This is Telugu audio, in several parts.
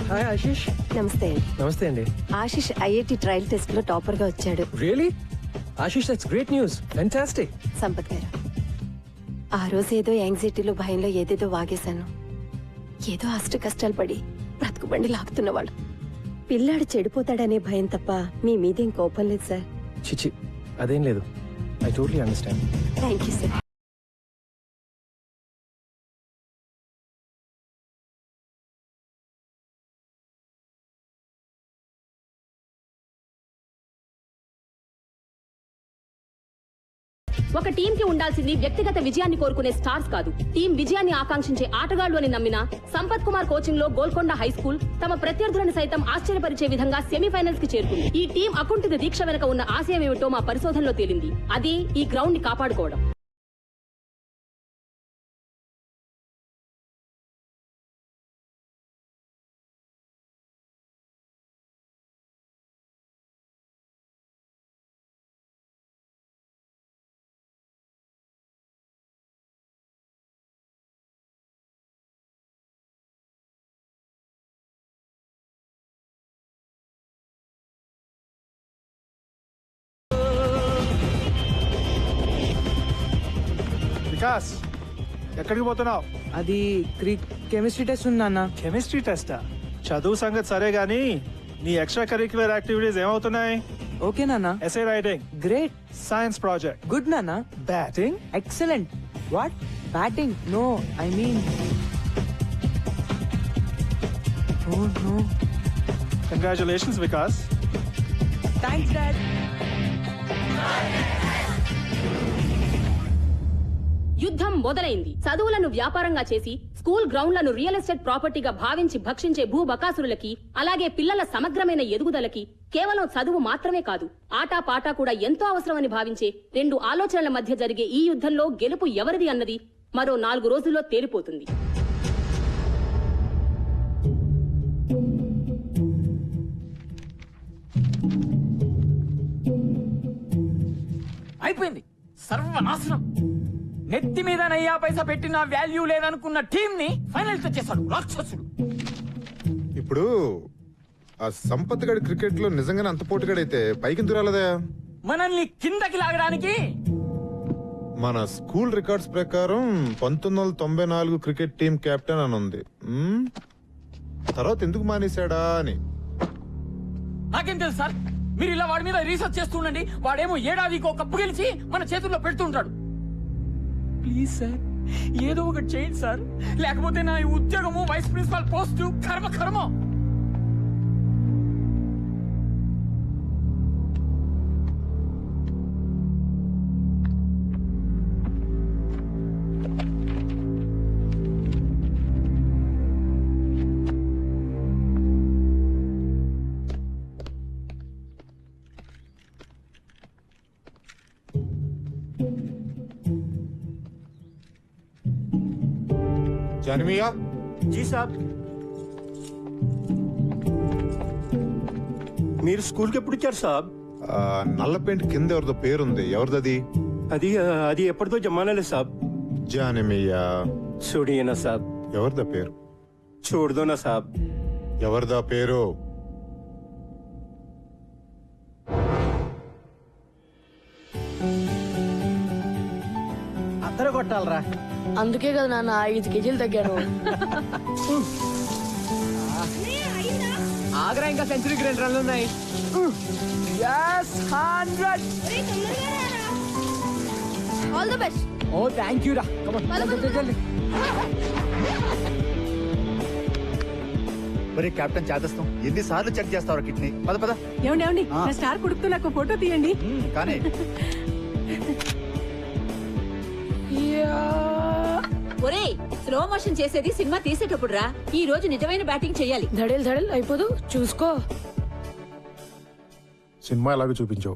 హాయ్ ఆశిష్. నమస్తే అండి. నమస్తే అండి. ఆశిష్ ఐఐటి ట్రయల్ టెస్ట్ లో టాపర్ గా వచ్చాడు. Really? Ashish, that's great news. Fantastic. Sampath గారు, ఆ రోజు ఏదో యాంగ్జైటీలో భయంలో ఏదేదో వాగేశాను. ఏదో అష్ట కష్టాలు పడి బ్రతుకుబండి లాగుతున్నవాడు. పిల్లాడు చెడిపోతాడనే భయం తప్ప మీ మీదేం కోపం లేదు సార్. చిచి, అదేం లేదు. I totally understand. Thank you sir. ఒక టీం కి ఉండాల్సింది వ్యక్తిగత విజయాన్ని కోరుకునే స్టార్స్ కాదు, టీం విజయాన్ని ఆకాంక్షించే ఆటగాళ్లు అని నమ్మిన సంపత్ కుమార్ కోచింగ్ లో గోల్కొండ హై స్కూల్ తమ ప్రత్యర్థులను సైతం ఆశ్చర్యపరిచే విధంగా సెమీఫైనల్స్ కి చేరుకుంది. ఈ టీం అకుంఠిత దీక్ష వెనుక ఉన్న ఆశయం ఏమిటో మా పరిశోధనలో తేలింది. అదే ఈ గ్రౌండ్ ని కాపాడుకోవడం. వికాస్, ఎక్కడికి పోతున్నావు? అది కెమిస్ట్రీ టెస్ట్ ఉంది నాన్న. కెమిస్ట్రీ టెస్టా? చదువు సంగతి సరే గానీ నీ ఎక్స్ట్రా కరిక్యులర్ యాక్టివిటీస్ ఏమవుతున్నాయి? ఓకే నాన్న. SA writing great. Science project good నాన్న. Batting excellent. What? Batting? No, I mean oh no. Congratulations Vikas. Thanks dad. యుద్ధం మొదలైంది. చదువులను వ్యాపారంగా చేసి స్కూల్ గ్రౌండ్లను రియల్ ఎస్టేట్ ప్రాపర్టీగా భావించి భక్షించే భూబకాసురులకి, అలాగే పిల్లల సమగ్రమైన ఎదుగుదలకి కేవలం చదువు మాత్రమే కాదు, ఆటా పాటా కూడా ఎంతో అవసరమని భావించే రెండు ఆలోచనల మధ్య జరిగే ఈ యుద్ధంలో గెలుపు ఎవరిది అన్నది మరో 4 రోజుల్లో తేలిపోతుంది. అయిపోయింది. సర్వనాశనం. నెత్తి మీద నయ్యా పైసా పెట్టిన వాల్యూ లేదనుకున్న టీం ని ఫైనల్ తెచ్చేశాడు రాక్షసుడు. ఇప్పుడు ఆ సంపత్ గడి క్రికెట్ లో నిజంగానే అంత పోటుగాడైతే పైకి రాలేదా? మనల్ని కిందకి లాగడానికి. మన స్కూల్ రికార్డ్స్ ప్రకారం 1994 క్రికెట్ టీం కెప్టెన్ అని ఉంది. తర్వాత ఎందుకు మానేశాడా అని నాకేం తెలుసు సార్. మీరు ఇలా వాడి మీద రీసెర్చ్ చేస్తుండండి. వాడేమో ఏడాదికి ఒక కప్పు గెలిచి మన చేతుల్లో పెడుతుంటాడు. ప్లీజ్ సార్, ఏదో ఒకటి చేయండి సార్, లేకపోతే నా ఉద్యోగము వైస్ ప్రిన్సిపాల్ పోస్ట్ కర్మ. జానమియా. జీ సాబ్. మీరు స్కూల్కి ఎప్పుడు ఇచ్చారు సాబ్? నల్ల పెయింట్ కింద ఎవరిదో పేరుంది, ఎవరిదది? అది ఎప్పటిదో జమానాలే సాబ్. జానమియా. చూడియేనా సాబ్. ఎవరిదా పేరు? చూడదోనా సాబ్. ఎవరిదా పేరు? అందరూ కొట్టాలరా. అందుకే కదా నాన్న 5 కేజీలు తగ్గాను. ఆగ్రా ఇంకా సెంచరీకి 2 రన్లు ఉన్నాయి. yes 100. All the best. Oh thank you రా. మరి కెప్టెన్ చేతస్తాం ఎన్నిసార్లు చెక్ చేస్తావు కిడ్నీ? పద ఏమండి నా స్టార్ కొడుకుతో నాకు ఫోటో తీయండి. కానీ ఒరే, స్లో మోషన్ చేసేది సినిమా తీసేటప్పుడు రా. ఈ రోజు నిజమైన బ్యాటింగ్ చేయాలి. ధడేలు అయిపోదు, చూసుకో. సినిమా ఎలాగో చూపించు,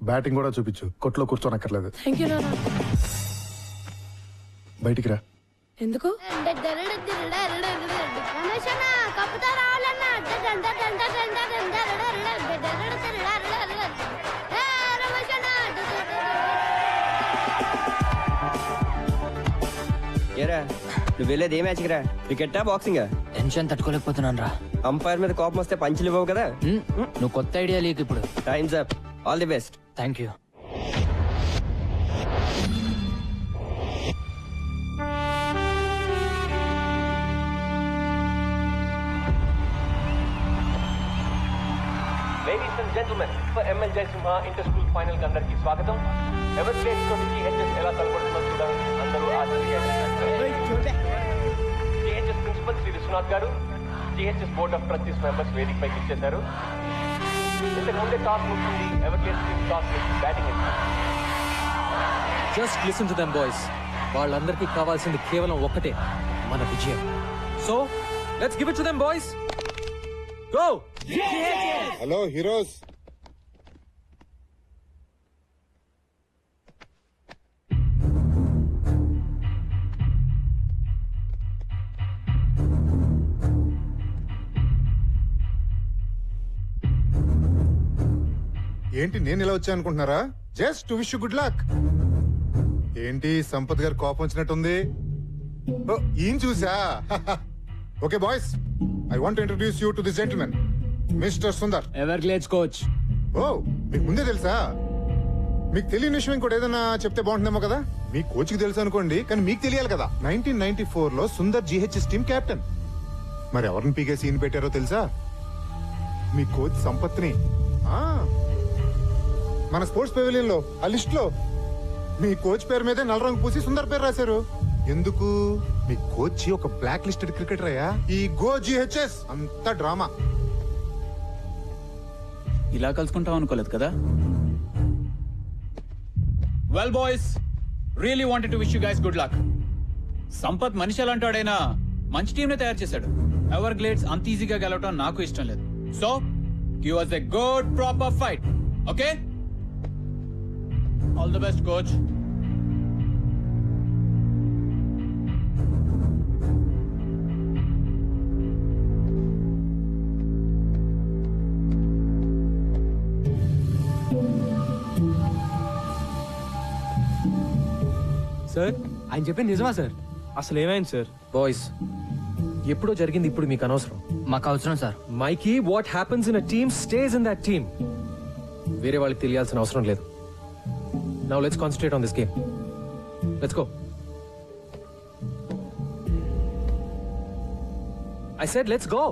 బ్యాటింగ్ కూడా చూపించు. కొట్లో కూర్చోనక్కర్లేదు. థ్యాంక్ యూ నాన్న. బయటికి రా. ఎందుకు? నువ్వు వెళ్ళేది ఏ మ్యాచ్కి రా? క్రికెట్టా బాక్సింగా? టెన్షన్ తట్టుకోలేకపోతున్నాను రా. అంపైర్ మీద కోపం వస్తే పంచులు ఇవ్వవు కదా. నువ్వు కొత్త ఐడియా లేకు ఇప్పుడు. Times up. All the best. Thank you. Ladies and gentlemen, for ML Jaisimha inter-school final కి అందరికీ స్వాగతం. ఎవర్ ప్లేస్ తోటి GHS ఎలా తలపడుతుందో చూడాలని అందరూ ఆసక్తిగా GHS ప్రిన్సిపల్ శ్రీ విశ్వనాథ్ గారు, GHS board of trustees members వేదికపైకి ఇచ్చేశారు. ఇంతకు ముందే టాస్ ముగిసింది. ఎవర్ ప్లేస్ టీమ్ టాస్ చేసి బ్యాటింగ్ ఇస్తారు. Just listen to them boys. వాళ్ళందరికీ కావాల్సింది కేవలం ఒక్కటే, మన విజయం. So let's give it to them boys. Go. Hello heroes, ఏంటి నేను ఇలా వచ్చా అనుకుంటున్నారా? Just to wish you good luck. ఏంటి సంపత్ గారు కోపం వచ్చినట్టుంది? ఓ, ఈయన చూసా. Okay boys, I want to introduce you to this gentlemen, mister Sundar. Everglades coach. ఓ, మీకు ముందే తెలుసా? మీకు తెలియని విషయం ఇంకోటి ఏదైనా చెప్తే బాగుంటుందేమో కదా. మీ కోచ్కి తెలుసు అనుకోండి, కానీ మీకు తెలియాలి కదా. 1994 లో సుందర్ GHS టీమ్ కెప్టెన్. మరి ఎవరిని పీకే సీన్ పెట్టారో తెలుసా? మీ కోచ్ సంపత్ని. మన స్పోర్ట్స్ పెవిలియన్ లో ఆ లిస్ట్ లో మీ కోచ్ పేరు మీదే నల్ల రంగు పూసి సుందర్ పేరు రాశారు. ఎందుకు? మీ కోచ్ ఒక బ్లాక్ లిస్టెడ్ క్రికెటర్ అయ్యా. ఈ గో GHS అంత డ్రామా. ఇలా కలుసుకుంటాం అనుకోలేదు కదా. Well boys, really wanted to wish you guys good luck. Sampath మనిషి ఎలాంటాడైనా మంచి టీం నే తయారు చేశాడు. ఎవర్ గ్లేడ్స్ అంత ఈజీగా గెలవటం నాకు ఇష్టం లేదు. So give us a good proper fight. Okay, all the best coach. Sir, ఆయన చెప్పింది నిజమా సార్? అసలు ఏమైంది సార్? బాయ్స్, ఎప్పుడో జరిగింది, ఇప్పుడు మీకు అనవసరం. మాకు అవసరం sir. Mikey, what happens in a team stays in that team. వేరే వాళ్ళకి తెలియాల్సిన అవసరం లేదు. Now let's concentrate on this game. Let's go. I said let's go.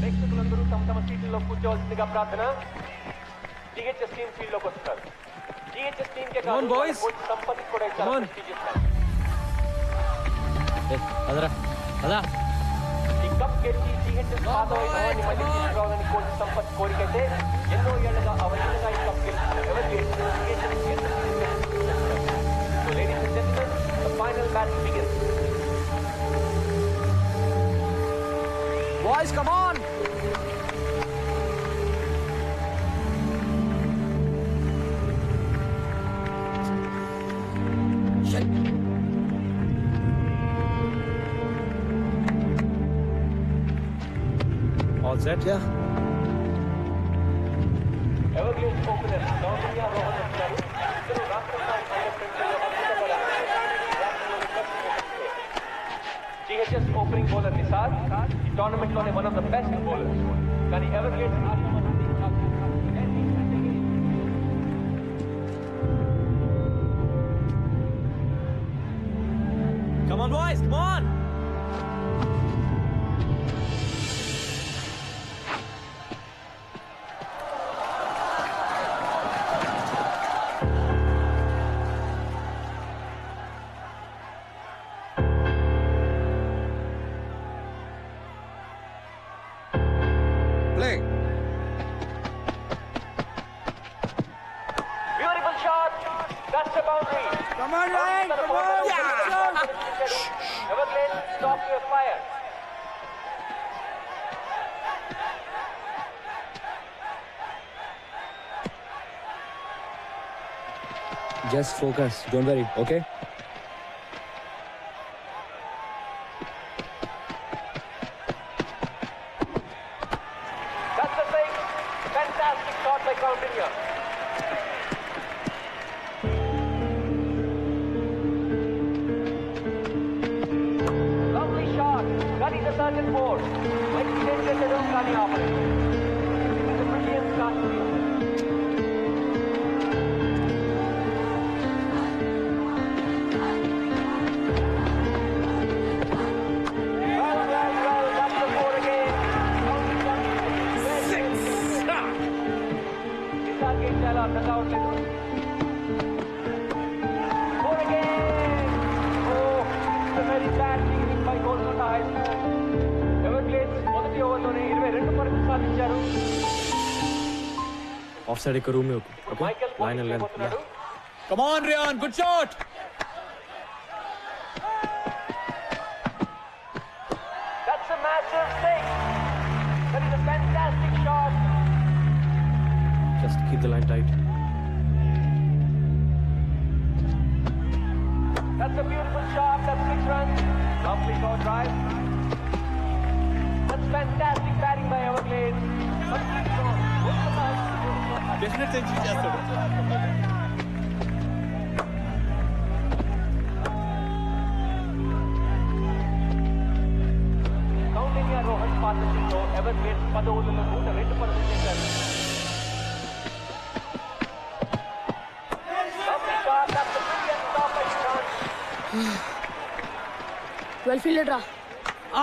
ప్రేక్షకులందరూ తమ తమ సీట్లలో కూర్చోవలసిందిగా ప్రార్థన. GHS టీమ్ ఫీల్డ్ లోకి వస్తున్నారు. GHS team K Come on, boys. Coach Sampath కూడా Come on. ఈ కప్ గెలిచి GHS పాతవైన మళ్ళీ తీసుకురావాలని కోచ్ సంపత్ కోరికైతే ఎన్నో ఏళ్లుగా అవలీలగా ఈ కప్ గెలిచిన ఎవరు So ladies and gentlemen, the final match begins. Boys come on. All set? Yeah. Everglades opener Navamya Rohan వచ్చారు. ఇద్దరు రాష్ట్ర స్థాయి అండర్-20 అద్భుతమైన GHS ఓపెనింగ్ బౌలర్ నిసార్ ఈ టోర్నమెంట్ లోనే one of the best bowlers. కానీ ఎవర్గ్లేడ్స్ ఆటలో Come on, boys, come on. Play. Beautiful shot. That's a boundary. Come on, Ryan. Come on. Everglades, stop your fire. Just focus. Don't worry, okay? by Coutinho. Lovely shot. That is the third and fourth. Extended the room running opposite. It is a brilliant start to the off side ఇక్కడ రూమ్ ఓకే లైన్ వెళ్ళాలి come on Riyan, good shot. That's a massive six. That is a fantastic shot. Just keep the line tight. That's a beautiful shot. That's 6 runs. Lovely shot drive. That's fantastic batting by Everglades. Definite century చేస్తాడు. కౌంటింగ్ రోహన్ పార్ట్నర్షిప్ లో Everglades 10 ఓవర్లలో 102 పరుగులు చేశారు. Lovely shot. That's a brilliant stop by Sean. Well fielded రా. ఆ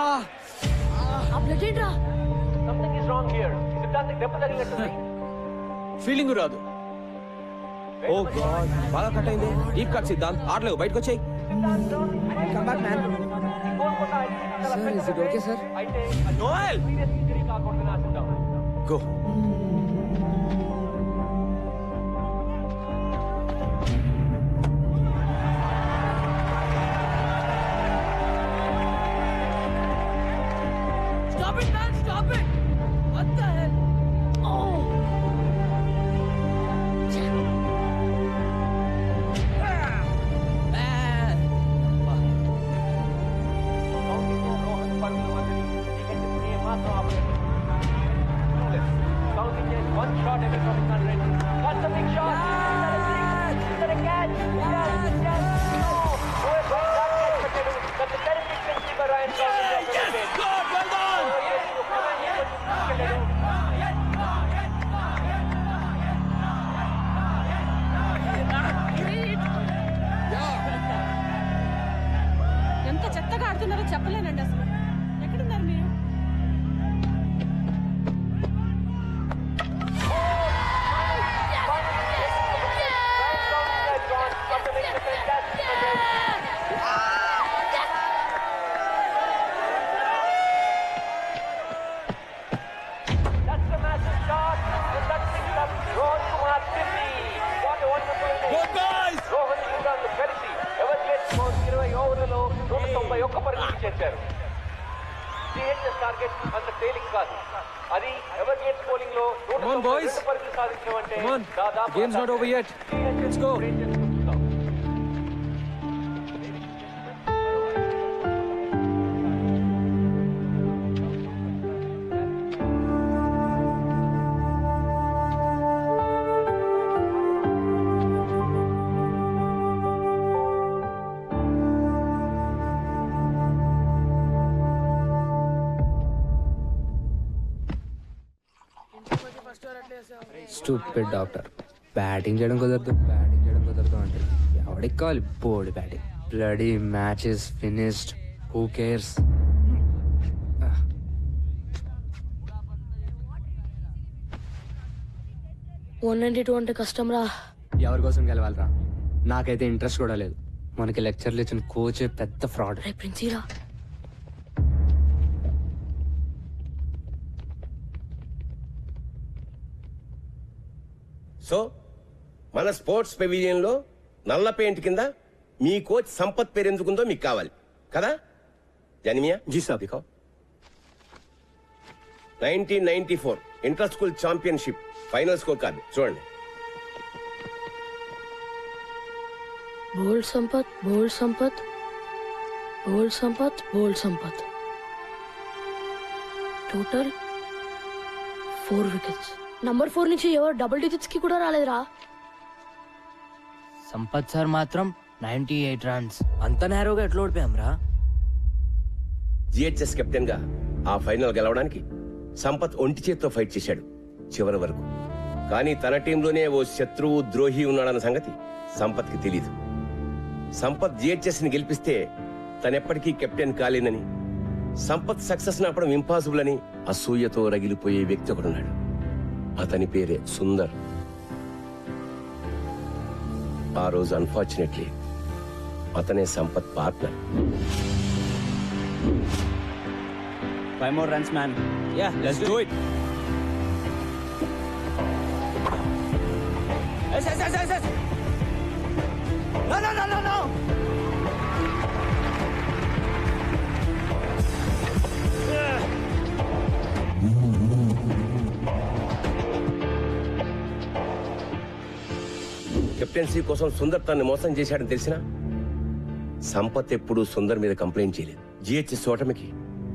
బ్లడ్ ఏంట్రా? Something is wrong here. Is it that దెబ్బ తగిలినట్టుంది? ఫీలింగ్ రాదు. ఓ గాడ్, బాగా కట్ అయింది. డీప్ కట్ సిద్ధాంత్, ఆడలేవు, బయటకు వచ్చేయ్. Come back man. Sir, is it okay, sir? అయితే నోయల్, సీరియస్ ఇంజరీ కాకుండా ఆశిద్దాం. Go. Stop it, man! Stop it! What the hell? Oh! Rohan పరుగులు వదిలి వికెట్ మాత్రం ఆపలేదు. Counting just one shot away from his 100. That's a big shot. Is that a catch? Yes, yes. No. Oh, a great shot catch పెట్టాడు. That's a terrific century by Ryan Counting. Yes, God, well done. Oh, yes, you come and you తీసుకెళ్ళాడు. ఎంత చెత్తగా ఆడుతున్నారో చెప్పలేనండి అసలు. ఎక్కడున్నారు మీరు? That's a massive shot. And that picks up Rohan Kumar 50. What a wonderful day. Good guys. Rohan Singh కలిసి Everglades స్కోర్ 20 ఓవర్లలో 191 పరుగులు చేశారు. సిహెచ్ఎస్ టార్గెట్ అంత తేలిక కాదు. అది Everglades బౌలింగ్ లో Come on, boys. 192 పరుగులు సాధించడం అంటే Come on. దాదాపు The game's not over yet. Let's go. Stupid doctor. Batting చేయడం కుదరదు అంటే ఎవడికి కావాలి board batting. Bloody matches finished, who cares. 192 అంటే కష్టం రా. ఎవరి కోసం గెలవాలరా? నాకైతే ఇంట్రెస్ట్ కూడా లేదు. మనకి లెక్చర్లు ఇచ్చిన కోచే పెద్ద ఫ్రాడ్. రే ప్రిన్సీరా, సో మన స్పోర్ట్స్ పెవిలియన్ లో నల్ల పెయింట్ కింద మీ కోచ్ సంపత్ పేరు ఎందుకుందో మీకు కావాలి కదా? జానిమియా జీ సాబ్. దిఖాओ. 1994 inter school championship final score card చూడండి. Bold Sampath, bold Sampath, bold Sampath, bold Sampath. Total 4 wickets. Number 4 నుంచి ఎవరు డబుల్ డిజిట్స్ కి కూడా రాలేదురా. సంపత్ సార్ మాత్రం 98 రన్స్. అంత నేరోగా ఎట్లా ఓడిపోయాం రా? జిహెచ్ఎస్ కెప్టెన్ గా ఆ ఫైనల్ గెలవడానికి సంపత్ ఒంటి చేత్తో ఫైట్ చేశాడు చివరి వరకు. కానీ తన టీంలోనే ఓ శత్రువు ద్రోహి ఉన్నాడన్న సంగతి సంపత్ కి తెలీదు. సంపత్ జిహెచ్ఎస్ ని గెలిపిస్తే తనెప్పటికీ కెప్టెన్ కాలేనని, సంపత్ సక్సెస్ నాపడం ఇంపాసిబుల్ అని అసూయతో రగిలిపోయే వ్యక్తి ఒకడున్నాడు. అతని పేరే సుందర్. ఆ రోజు అన్ఫార్చునేట్లీ అతనే Sampath partner. 5 more runs, man. Yeah, let's do it. Yes. No. Captaincy కోసం సుందర్ తనని మోసం చేశాడని తెలిసినా సంపత్ ఎప్పుడూ సుందర్ మీద కంప్లైంట్ చేయలేదు. జిహెచ్ఎస్ ఓటమికి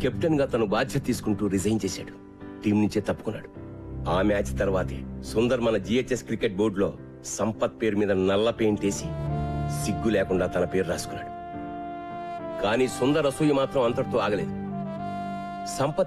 కెప్టెన్ గా తను బాధ్యత తీసుకుంటూ రిజైన్ చేశాడు. టీం నుంచే తప్పుకున్నాడు. ఆ మ్యాచ్ తర్వాతే సుందర్ మన జిహెచ్ఎస్ క్రికెట్ బోర్డులో సంపత్ పేరు మీద నల్ల పెయింట్ వేసి సిగ్గు లేకుండా తన పేరు రాసుకున్నాడు. కానీ సుందర్ అసూయ మాత్రం అంతటితో ఆగలేదు. సంపత్